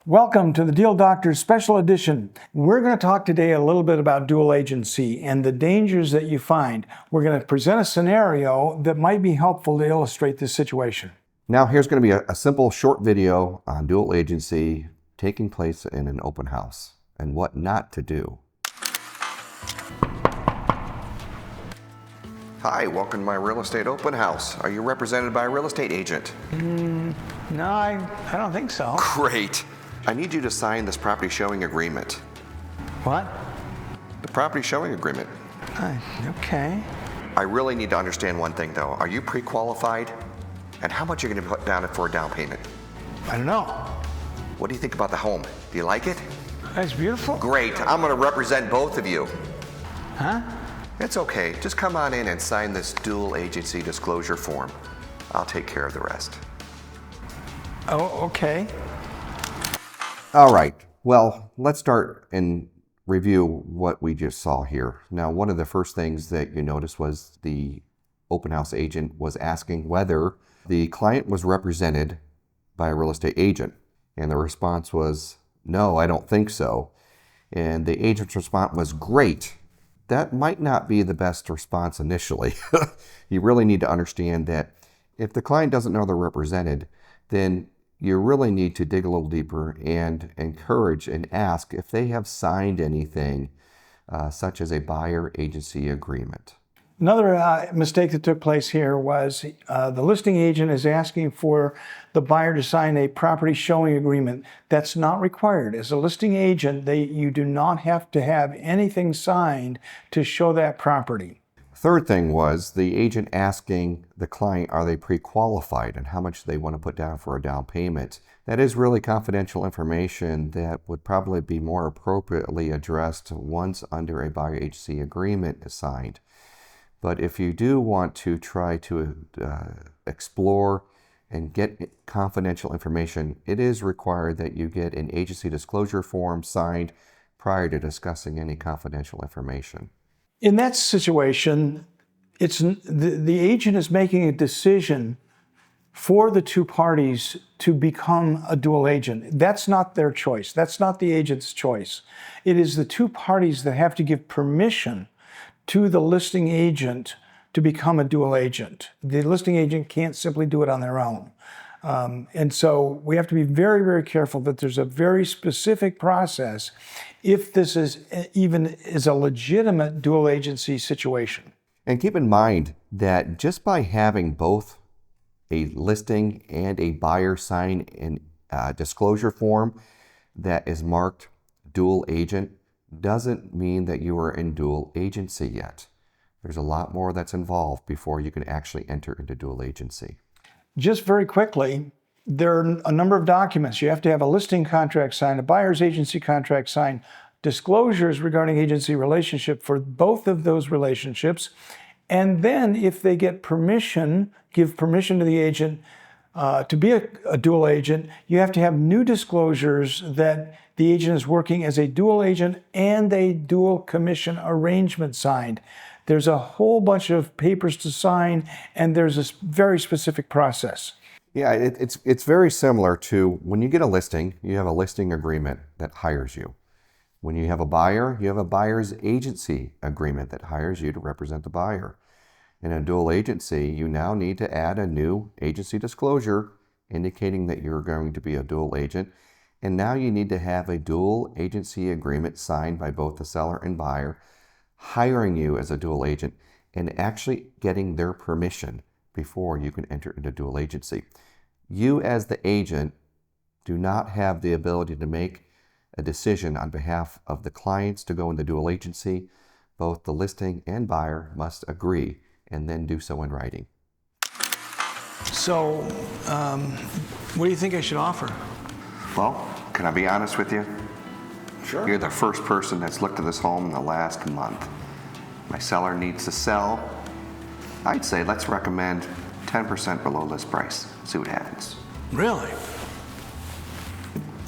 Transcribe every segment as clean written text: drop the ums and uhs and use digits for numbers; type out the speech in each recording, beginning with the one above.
Welcome to the Deal Doctors Special Edition. We're going to talk today a little bit about dual agency and the dangers that you find. We're going to present a scenario that might be helpful to illustrate this situation. Now here's going to be a simple short video on dual agency taking place in an open house and what not to do. Hi, welcome to my real estate open house. Are you represented by a real estate agent? No, I don't think so. Great. I need you to sign this property showing agreement. What? The property showing agreement. Okay. I really need to understand one thing though. Are you pre-qualified? And how much are you going to put down for a down payment? I don't know. What do you think about the home? Do you like it? That's beautiful. Great. I'm going to represent both of you. Huh? It's okay. Just come on in and sign this dual agency disclosure form. I'll take care of the rest. Oh, okay. All right. Well, let's start and review what we just saw here. Now, one of the first things that you noticed was the open house agent was asking whether the client was represented by a real estate agent. And the response was, no, I don't think so. And the agent's response was, great. That might not be the best response initially. You really need to understand that if the client doesn't know they're represented, then you really need to dig a little deeper and encourage and ask if they have signed anything such as a buyer agency agreement. Another mistake that took place here was the listing agent is asking for the buyer to sign a property showing agreement. That's not required. As a listing agent, you do not have to have anything signed to show that property. Third thing was the agent asking the client, are they pre-qualified and how much they want to put down for a down payment. That is really confidential information that would probably be more appropriately addressed once under a buyer agency agreement is signed. But if you do want to try to explore and get confidential information, it is required that you get an agency disclosure form signed prior to discussing any confidential information. In that situation, the agent is making a decision for the two parties to become a dual agent. That's not their choice. That's not the agent's choice. It is the two parties that have to give permission to the listing agent to become a dual agent. The listing agent can't simply do it on their own. And so we have to be very, very careful that there's a very specific process if this is a legitimate dual agency situation. And keep in mind that just by having both a listing and a buyer sign a disclosure form that is marked dual agent doesn't mean that you are in dual agency yet. There's a lot more that's involved before you can actually enter into dual agency. Just very quickly, there are a number of documents. You have to have a listing contract signed, a buyer's agency contract signed, disclosures regarding agency relationship for both of those relationships. And then if they get permission, give permission to the agent to be a dual agent, you have to have new disclosures that the agent is working as a dual agent and a dual commission arrangement signed. There's a whole bunch of papers to sign, and there's a very specific process. Yeah, it's very similar to when you get a listing, you have a listing agreement that hires you. When you have a buyer, you have a buyer's agency agreement that hires you to represent the buyer. In a dual agency, you now need to add a new agency disclosure indicating that you're going to be a dual agent. And now you need to have a dual agency agreement signed by both the seller and buyer, hiring you as a dual agent and actually getting their permission before you can enter into dual agency. You as the agent do not have the ability to make a decision on behalf of the clients to go into dual agency. Both the listing and buyer must agree and then do so in writing. So, what do you think I should offer? Well, can I be honest with you? Sure. You're the first person that's looked at this home in the last month. My seller needs to sell. I'd say let's recommend 10% below list price. See what happens. Really?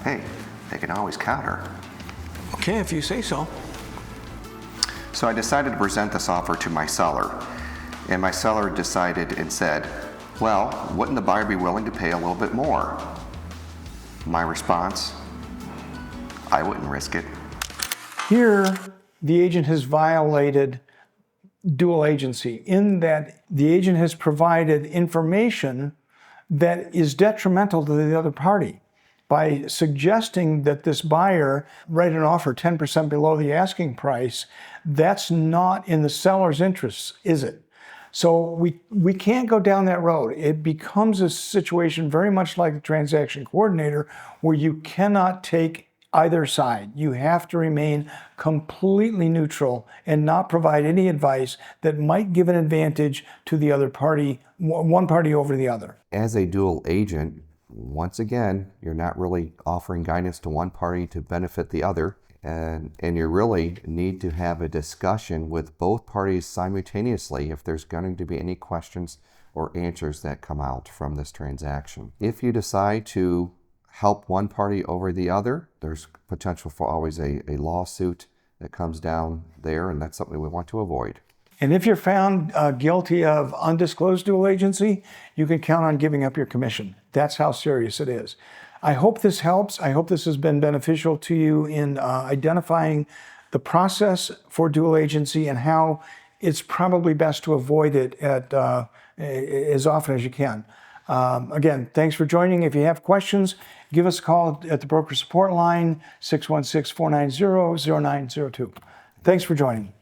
Hey, they can always counter. Okay, if you say so. So I decided to present this offer to my seller. And my seller decided and said, well, wouldn't the buyer be willing to pay a little bit more? My response, I wouldn't risk it. Here, the agent has violated dual agency in that the agent has provided information that is detrimental to the other party by suggesting that this buyer write an offer 10% below the asking price. That's not in the seller's interests, is it? So we can't go down that road. It becomes a situation very much like the transaction coordinator where you cannot take either side. You have to remain completely neutral and not provide any advice that might give an advantage to the other party, one party over the other. As a dual agent, once again, you're not really offering guidance to one party to benefit the other. And you really need to have a discussion with both parties simultaneously if there's going to be any questions or answers that come out from this transaction. If you decide to help one party over the other, there's potential for always a lawsuit that comes down there, and that's something we want to avoid. And if you're found guilty of undisclosed dual agency, you can count on giving up your commission. That's how serious it is. I hope this helps. I hope this has been beneficial to you in identifying the process for dual agency and how it's probably best to avoid it as often as you can. Again, thanks for joining. If you have questions, give us a call at the broker support line, 616-490-0902. Thanks for joining.